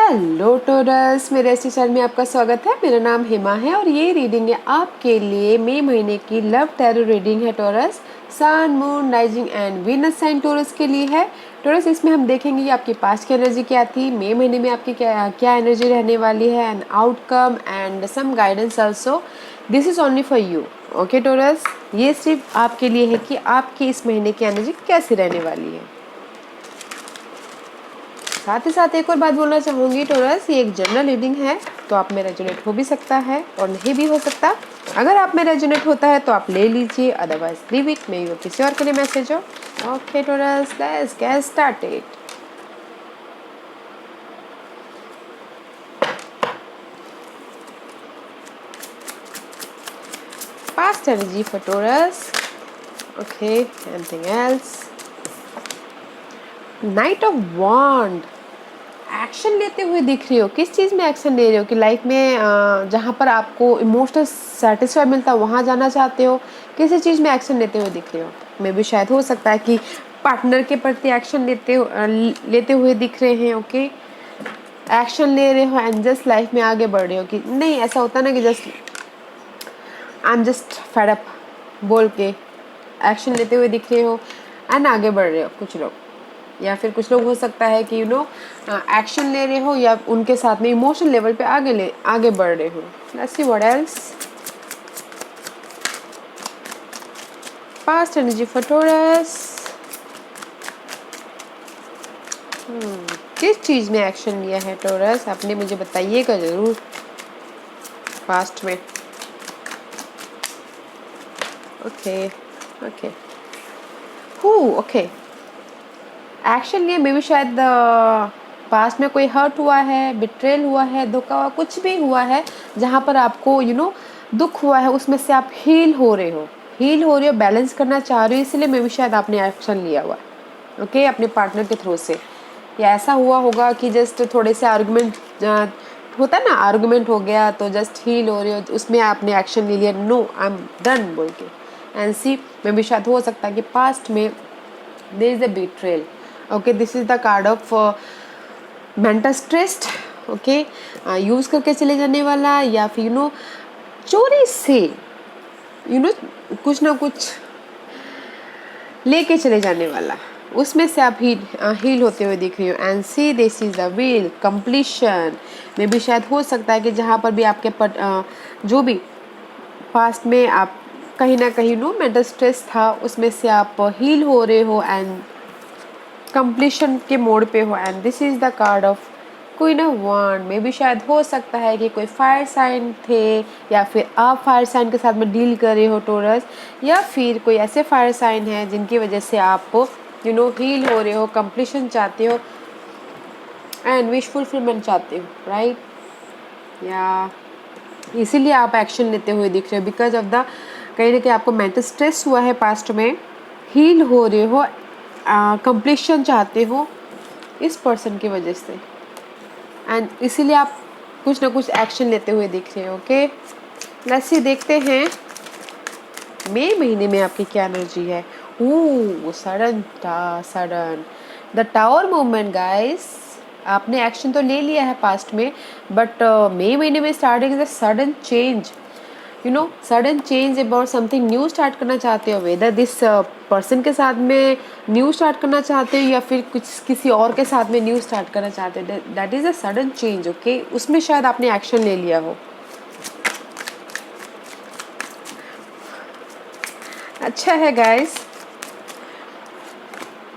Hello torus, मेरे Estee channel में आपका स्वागत है। मेरा नाम हेमा है और ये रीडिंग है आपके लिए मई महीने की लव टैरो रीडिंग है। Taurus sun, moon, rising and Venus sign Taurus के लिए है। टोरस इसमें हम देखेंगे कि आपकी पास्ट की एनर्जी क्या थी, मई महीने में आपकी क्या क्या एनर्जी रहने वाली है, and outcome and some guidance also. This is only for you. Okay Taurus, ये सिर्फ आपके लिए है कि आपकी इस महीने की एनर्जी कैसी रहने वाली है। साथ ही साथ एक और बात बोलना चाहूँगी टोरस, ये एक जनरल रीडिंग है, तो आप में रेजोनेट हो भी सकता है और नहीं भी हो सकता। अगर आप में रेजोनेट होता है तो आप ले लीजिए, अदरवाइज लीव इट। मे वो किसी और के लिए मैसेज हो। Okay Taurus, let's get started. Past energy for Taurus. Okay, anything else? Knight of wand. Action लेते हुए दिख रही हो। किस चीज़ में एक्शन ले रहे हो? कि लाइफ में जहाँ पर आपको इमोशनल सेटिस्फाई मिलता है वहाँ जाना चाहते हो? किसी चीज़ में एक्शन लेते हुए दिख रहे हो? मे भी शायद हो सकता है कि पार्टनर के प्रति एक्शन लेते हुए दिख रहे हैं। ओके, एक्शन ले रहे हो एंड जस्ट लाइफ में आगे बढ़ रहे हो। कि नहीं, ऐसा होता ना कि just I am just fed up बोल के एक्शन लेते हुए दिख रहे हो एंड आगे बढ़ रहे हो कुछ लोग, या फिर कुछ लोग हो सकता है कि एक्शन ले रहे हो या उनके साथ में इमोशनल लेवल पे आगे बढ़ रहे हो। Let's see what else. Past energy for Taurus. किस चीज़ में एक्शन लिया है टोरस? आपने मुझे बताइएगा ज़रूर पास्ट में। ओके ओके ओके, एक्शन लिए मे भी शायद पास्ट में कोई हर्ट हुआ है, बिट्रेल हुआ है, धोखा हुआ, कुछ भी हुआ है जहाँ पर आपको दुख हुआ है, उसमें से आप हील हो रहे हो, बैलेंस करना चाह रहे हो, इसलिए मे भी शायद आपने एक्शन लिया हुआ है। ओके, अपने पार्टनर के थ्रू से, या ऐसा हुआ होगा कि जस्ट थोड़े से आर्गुमेंट होता है ना, आर्गुमेंट हो गया तो जस्ट हील हो रहे हो, उसमें आपने एक्शन ले लिया, नो आई एम डन बोल के। एंड सी मे भी शायद हो सकता है कि पास्ट में there is a betrayal. Okay, this is the card of mental stressed. Okay, use करके चले जाने वाला, या फिर चोरी से कुछ ना कुछ लेके चले जाने वाला, उसमें से आप हील होते हुए दिख रही हो। And see this is the will completion. में भी शायद हो सकता है कि जहाँ पर भी आपके जो भी पास्ट में आप कहीं ना कहीं मेंटल स्ट्रेस था, उसमें से आप हील हो रहे हो एंड कंप्लीशन के मोड पे हो। And this is the card of queen of wand. में भी शायद हो सकता है कि कोई फायर साइन थे, या फिर आप फायर साइन के साथ में डील कर रहे हो टोरस, या फिर कोई ऐसे फायर साइन है जिनकी वजह से आप हील हो रहे हो, कंप्लीशन चाहते हो एंड विश फुलफिलमेंट चाहते हो, राइट? या इसीलिए आप एक्शन लेते हुए दिख रहे हो, बिकॉज ऑफ द कहीं ना कहीं आपको मेंटल स्ट्रेस हुआ है पास्ट में, हील हो रहे हो, कंप्लीशन चाहते हो इस पर्सन की वजह से, एंड इसीलिए आप कुछ ना कुछ एक्शन लेते हुए दिख रहे हो। ओके, लेट्स सी, देखते हैं मई महीने में आपकी क्या एनर्जी है। Sudden the tower movement guys. आपने एक्शन तो ले लिया है पास्ट में, बट मई महीने में starting is a sudden change, sudden change about something new start करना चाहते हो। वेदर दिस पर्सन के साथ में न्यू स्टार्ट करना चाहते हो, या फिर कुछ किसी और के साथ में न्यू स्टार्ट करना चाहते हो, that is a sudden change. Okay, उसमें शायद आपने एक्शन ले लिया हो। अच्छा है गाइस।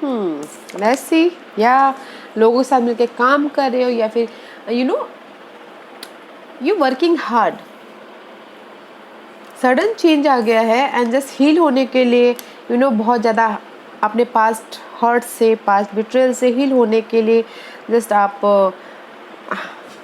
लेट्स सी, या लोगों के साथ मिलकर काम कर रहे हो, या फिर you working hard. Sudden change आ गया है एंड जस्ट हील होने के लिए बहुत ज़्यादा अपने पास्ट हर्ट से, पास्ट बिट्रेल से हील होने के लिए जस्ट आप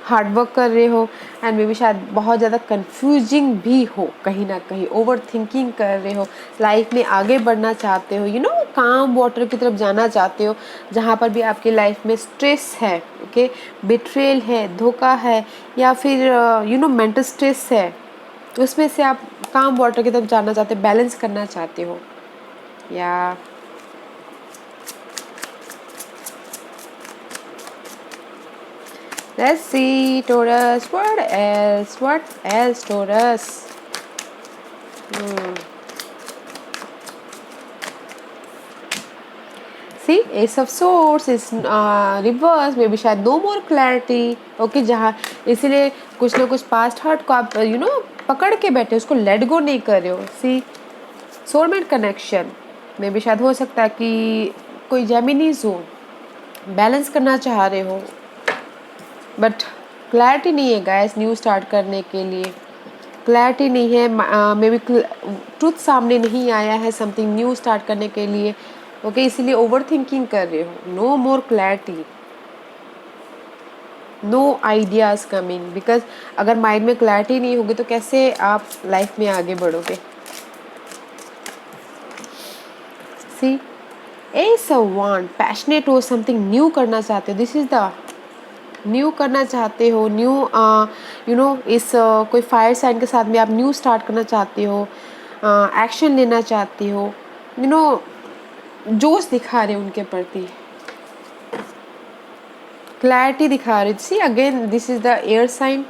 हार्ड वर्क कर रहे हो। एंड मे बी शायद बहुत ज़्यादा कंफ्यूजिंग भी हो, कहीं ना कहीं ओवर थिंकिंग कर रहे हो, लाइफ में आगे बढ़ना चाहते हो, काम वाटर की तरफ जाना चाहते हो, जहाँ पर भी आपकी लाइफ में स्ट्रेस है, ओके, बिट्रेल है, धोखा है, या फिर मेंटल स्ट्रेस है, उसमें से आप काम वाटर की तरफ जाना चाहते हो, बैलेंस करना चाहते हो। या Let's see, Taurus. What else? What else, Taurus? See, Ace of Swords is reverse. Maybe शायद no more clarity. Okay, जहाँ इसीलिए कुछ ना कुछ past hurt को आप पकड़ के बैठे, उसको let go नहीं कर रहे हो. See, soulmate connection. Maybe शायद हो सकता है कि कोई Geminis हो, बैलेंस करना चाह रहे हो, बट क्लैरिटी नहीं है गाइस न्यू स्टार्ट करने के लिए. क्लैरिटी नहीं है, मे बी ट्रुथ सामने नहीं आया है समथिंग न्यू स्टार्ट करने के लिए. ओके, इसीलिए ओवर थिंकिंग कर रहे हो. No more clarity, no ideas coming, because अगर माइंड में क्लैरिटी नहीं होगी तो कैसे आप लाइफ में आगे बढ़ोगे. See, ace of wand, passionate हो, समथिंग न्यू करना चाहते हो. दिस इज द न्यू करना चाहते हो, न्यू इस कोई फायर साइन के साथ में आप न्यू स्टार्ट करना चाहते हो, एक्शन लेना चाहते हो, जोश दिखा रहे हो उनके प्रति, क्लैरिटी दिखा रहे हो. See again this is the air sign.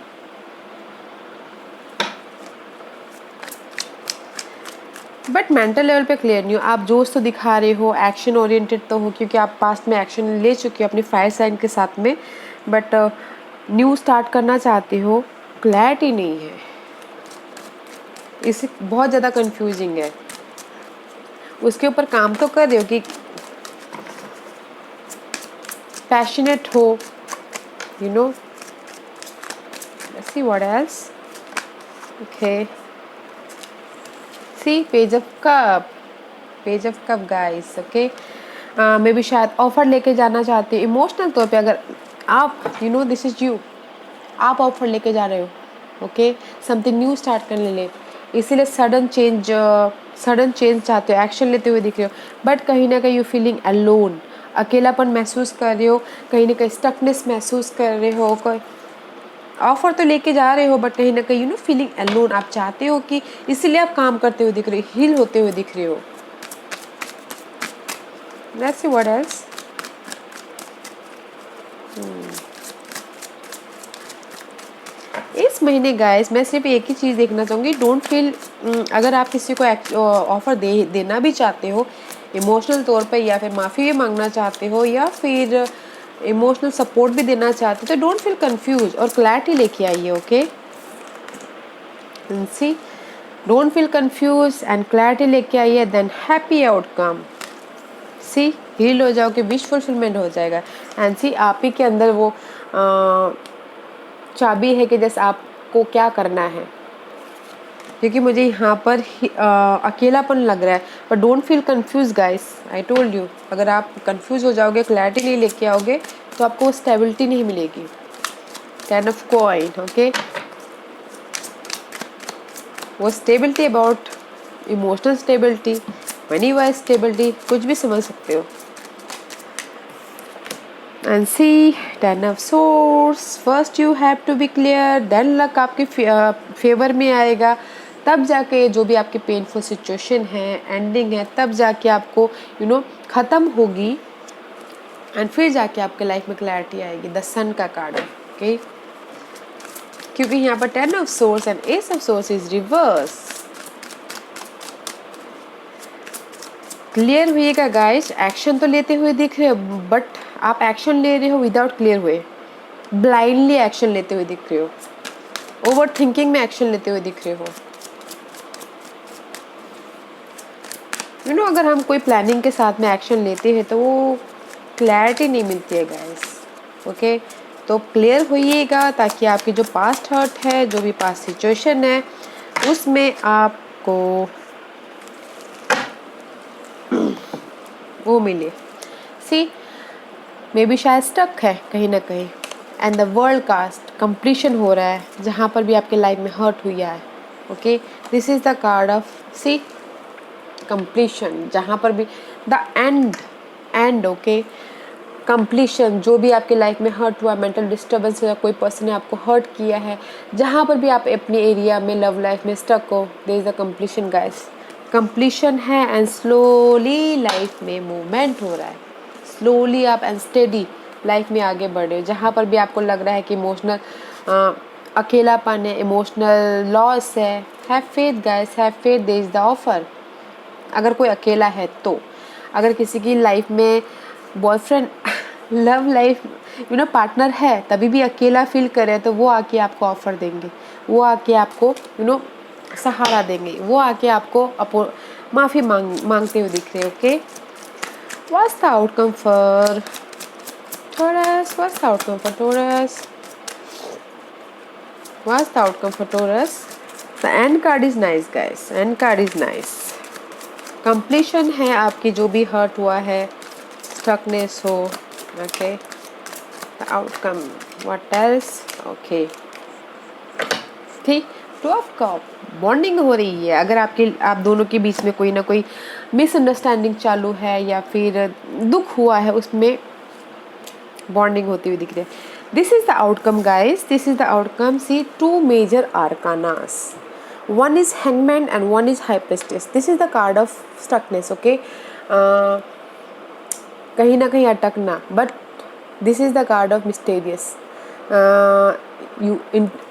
But mental level पे क्लियर नहीं हो. आप जोश तो दिखा रहे हो, एक्शन ओरिएंटेड तो हो, क्योंकि आप पास्ट में एक्शन ले चुके हो अपनी फायर साइन के साथ में, बट न्यू स्टार्ट करना चाहते हो. क्लैरिटी नहीं है, इसे बहुत ज़्यादा कंफ्यूजिंग है. उसके ऊपर काम तो कर रहे हो कि पैशनेट हो, let's see what else. Okay, see, page of cup guys. Okay, मे भी शायद ऑफर लेके जाना चाहते हो इमोशनल तौर पे. अगर आप दिस इज यू, आप ऑफर लेके जा रहे हो. ओके, समथिंग न्यू स्टार्ट करने ले, इसीलिए सडन चेंज चाहते हो, एक्शन लेते हुए दिख रहे हो. बट कहीं ना कहीं यू फीलिंग अलोन, अकेलापन महसूस कर रहे हो, कहीं ना कहीं स्टकनेस महसूस कर रहे हो. कोई ऑफर तो लेके जा रहे हो, बट कहीं ना कहीं फीलिंग अलोन. आप चाहते हो कि इसीलिए आप काम करते हुए दिख रहे हो, हील होते हुए दिख रहे हो. Let's see what else. इस महीने गाइस मैं सिर्फ एक ही चीज़ देखना चाहूँगी. डोंट फील, अगर आप किसी को ऑफर देना भी चाहते हो इमोशनल तौर पे, या फिर माफ़ी भी मांगना चाहते हो, या फिर इमोशनल सपोर्ट भी देना चाहते हो, तो डोंट फील कंफ्यूज और क्लैरिटी लेके आइए. Okay, see, don't feel confuse and clarity लेके आइए, then happy outcome. See, heal हो जाओगे, विश फुलफिलमेंट हो जाएगा. एंड सी, आप ही के अंदर वो चाबी है कि जैसे आपको क्या करना है, क्योंकि मुझे यहाँ पर अकेलापन लग रहा है. पर don't feel confuse guys, I told you. अगर आप कंफ्यूज हो जाओगे, क्लैरिटी नहीं लेके आओगे, तो आपको स्टेबिलिटी नहीं मिलेगी. 10 ऑफ कॉइन. ओके, वो stability about emotional stability, money wise stability, कुछ भी समझ सकते हो. And see, 10 of swords. First you have to be clear, then luck आपके फेवर में आएगा. तब जाके जो भी आपकी पेनफुल सिचुएशन है, एंडिंग है, तब जाके आपको ख़त्म होगी, एंड फिर जाके आपके लाइफ में क्लैरिटी आएगी. द सन का कार्ड है. ओके, क्योंकि यहाँ पर 10 of swords and ace of swords is reverse. Clear हुईगा गाइस. एक्शन तो लेते हुए दिख रहे हो, बट आप एक्शन ले रहे हो विदाउट क्लियर हुए, ब्लाइंडली एक्शन लेते हुए दिख रहे हो, ओवर थिंकिंग में एक्शन लेते हुए दिख रहे हो. अगर हम कोई प्लानिंग के साथ में एक्शन लेते हैं तो वो क्लैरिटी नहीं मिलती है गाइस. ओके, तो क्लियर होइएगा, ताकि आपकी जो पास्ट हर्ट है, जो भी पास्ट सिचुएशन है, उसमें आपको वो मिले. सी, मे बी शायद स्टक है कहीं ना कहीं, and the world cast completion हो रहा है, जहाँ पर भी आपके लाइफ में हर्ट हुई है. Okay, this is the card of see completion, जहाँ पर भी द एंड. ओके, कंप्लीशन, जो भी आपके लाइफ में हर्ट हुआ, मेंटल डिस्टर्बेंस या कोई पर्सन ने आपको हर्ट किया है, जहाँ पर भी आप अपने एरिया में लव लाइफ में स्टक हो, there is the completion guys. Completion है, एंड स्लोली लाइफ में मूवमेंट हो रहा है. स्लोली आप एंड स्टेडी लाइफ में आगे बढ़े। जहाँ पर भी आपको लग रहा है कि इमोशनल अकेलापन है, इमोशनल लॉस है, have faith guys, have faith, there is the offer. अगर कोई अकेला है तो, अगर किसी की लाइफ में बॉयफ्रेंड लव लाइफ पार्टनर है तभी भी अकेला फील करे तो वो आके आपको ऑफर देंगे, वो आके आपको सहारा देंगे, वो आके आपको माफ़ी मांगते हुए दिख रहे। Okay, what's the outcome for Taurus? What's the outcome for Taurus? What's the outcome for Taurus? The end card is nice guys, end card is nice. Completion है आपकी, जो भी हर्ट हुआ है, स्टकनेस हो। Okay, the outcome, what else? Okay, ठीक, two of cup, bonding हो रही है। अगर आप दोनों के बीच में कोई ना कोई मिसअंडरस्टैंडिंग चालू है या फिर दुख हुआ है, उसमें बॉन्डिंग होती हुई दिख रही है। This is the outcome guys, this is the outcome. See, two major arcanas, one is hangman and one is high priestess. This is the card of stuckness. Okay, कहीं ना कहीं अटकना, but this is the card of mysterious.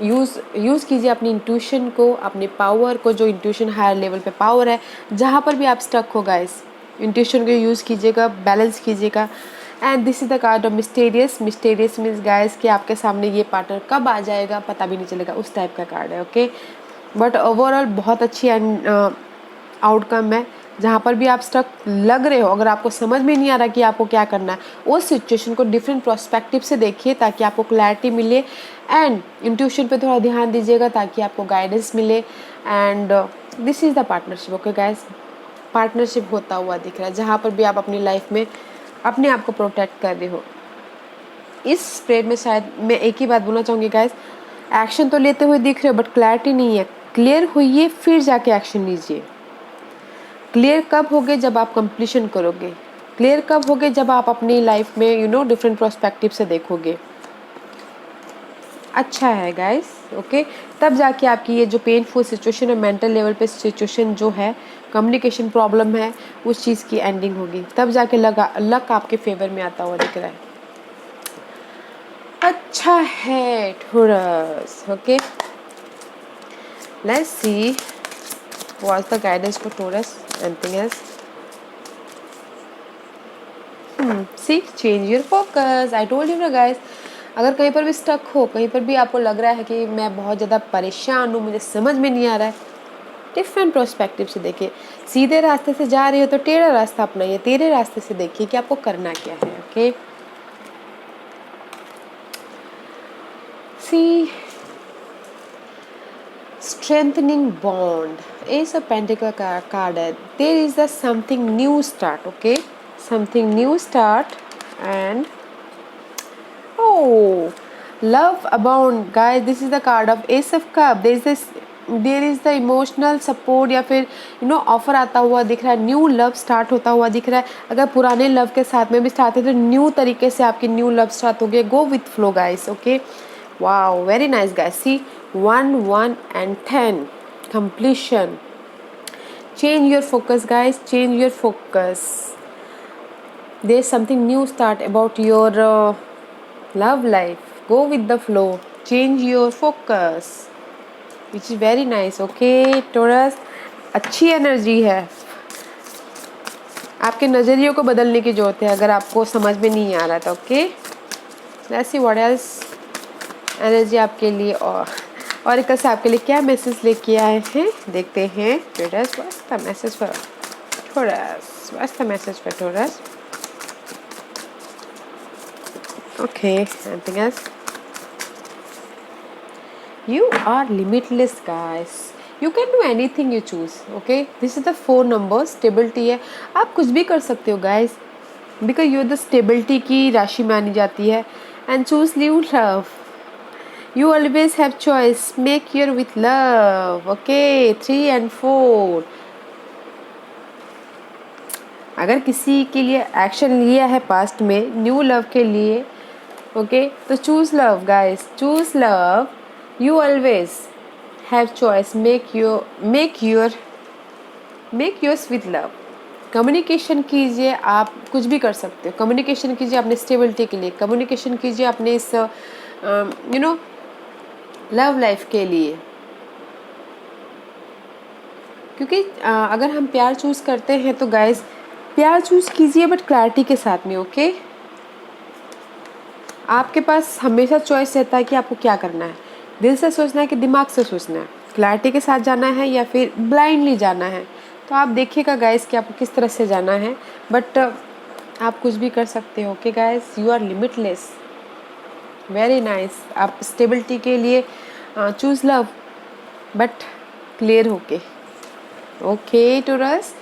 Use कीजिए अपनी intuition को, अपने power को, जो इंट्यूशन हायर लेवल पे पावर है। जहाँ पर भी आप स्टक हो गाइस, इंट्यूशन को यूज़ कीजिएगा, बैलेंस कीजिएगा। And this is the card of mysterious. Mysterious means guys कि आपके सामने ये पार्टनर कब आ जाएगा पता भी नहीं चलेगा, उस टाइप का कार्ड है। ओके, बट ओवरऑल बहुत अच्छी आउटकम है। जहाँ पर भी आप स्टक लग रहे हो, अगर आपको समझ में नहीं आ रहा कि आपको क्या करना है, उस सिचुएशन को डिफरेंट पर्सपेक्टिव से देखिए ताकि आपको क्लैरिटी मिले। एंड इंट्यूशन पे थोड़ा ध्यान दीजिएगा ताकि आपको गाइडेंस मिले। And this is the partnership. Okay guys, partnership होता हुआ दिख रहा है जहाँ पर भी आप अपनी लाइफ में अपने आप को प्रोटेक्ट कर रहे हो। इस स्प्रेड में शायद मैं एक ही बात बोलना चाहूँगी गाइस, एक्शन तो लेते हुए दिख रहे हो बट क्लैरिटी नहीं है। क्लियर होइए फिर जाके एक्शन लीजिए। क्लियर कब होगे? जब आप कंप्लीशन करोगे। क्लियर कब होगे? जब आप अपनी लाइफ में डिफरेंट पर्सपेक्टिव से देखोगे। अच्छा है गाइस। ओके, तब जाके आपकी ये जो पेनफुल सिचुएशन है, मेंटल लेवल पे सिचुएशन जो है, कम्युनिकेशन प्रॉब्लम है, उस चीज़ की एंडिंग होगी। तब जाके लक आपके फेवर में आता हुआ दिख रहा है। अच्छा है Taurus. Okay, let's see what's the guidance for Taurus, anything else. See, change your focus. I told you ना गाइस, अगर कहीं पर भी स्टक हो, कहीं पर भी आपको लग रहा है कि मैं बहुत ज़्यादा परेशान हूँ, मुझे समझ में नहीं आ रहा है, डिफरेंट पर्सपेक्टिव से देखिए। सीधे रास्ते से जा रही हो तो टेढ़ा रास्ता अपनाइए, टेढ़े रास्ते से देखिए कि आपको करना क्या है। Okay, see, strengthening bond, ace of pentacle का कार्ड है। There is the something new start. Okay, something new start and love abound guys. This is the card of ace of cup. there is the emotional support या फिर offer आता हुआ दिख रहा है। New love start होता हुआ दिख रहा है। अगर पुराने लव के साथ में भी स्टार्ट है तो न्यू तरीके से आपकी न्यू लव स्टार्ट हो गई। Go with flow guys. Okay, wow, very nice guys. See, 1 1 and 10 completion. Change your focus guys, change your focus. There's something new start about your love life. Go with the flow, change your focus, which is very nice. Okay Taurus, अच्छी energy है। आपके नज़रियों को बदलने की ज़रूरत है अगर आपको समझ में नहीं आ रहा था। Okay, let's see what else energy आपके लिए और एक से आपके लिए क्या मैसेज लेके आए हैं, देखते हैं। Taurus, what's the message for Taurus? What's the message for Taurus? Okay, anything else? You are limitless guys. You can do anything you choose. Okay, this is the 4 numbers. Stability है, आप कुछ भी कर सकते हो guys, because you the stability की राशि मानी जाती है। And choose new love. You always have choice. Make your with love. Okay, 3 and 4. अगर किसी के लिए एक्शन लिया है पास्ट में न्यू लव के लिए, ओके, तो choose love guys, choose love. You always have choice. Make yours with love. Communication कीजिए, आप कुछ भी कर सकते हो। कम्युनिकेशन कीजिए अपने स्टेबिलिटी के लिए, कम्युनिकेशन कीजिए अपने इस लव लाइफ के लिए, क्योंकि अगर हम प्यार चूज़ करते हैं तो गाइस प्यार चूज़ कीजिए बट क्लैरिटी के साथ में। ओके, आपके पास हमेशा चॉइस रहता है कि आपको क्या करना है, दिल से सोचना है कि दिमाग से सोचना है, क्लैरिटी के साथ जाना है या फिर ब्लाइंडली जाना है। तो आप देखिएगा गाइस कि आपको किस तरह से जाना है, बट आप कुछ भी कर सकते हो। Okay guys, you are limitless, very nice. आप स्टेबिलिटी के लिए चूज़ लव बट क्लियर होके। ओके टोरस,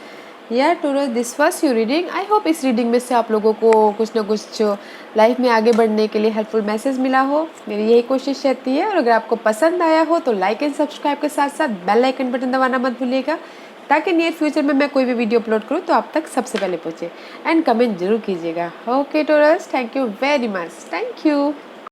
या Taurus, this was your reading. I hope इस रीडिंग में से आप लोगों को कुछ ना कुछ लाइफ में आगे बढ़ने के लिए हेल्पफुल मैसेज मिला हो, मेरी यही कोशिश रहती है। और अगर आपको पसंद आया हो तो लाइक एंड सब्सक्राइब के साथ साथ बेल आइकन बटन दबाना मत भूलिएगा, ताकि नियर फ्यूचर में मैं कोई भी वीडियो अपलोड करूँ तो आप तक सबसे पहले पहुँचे। एंड कमेंट जरूर कीजिएगा। Okay Taurus, thank you very much, thank you.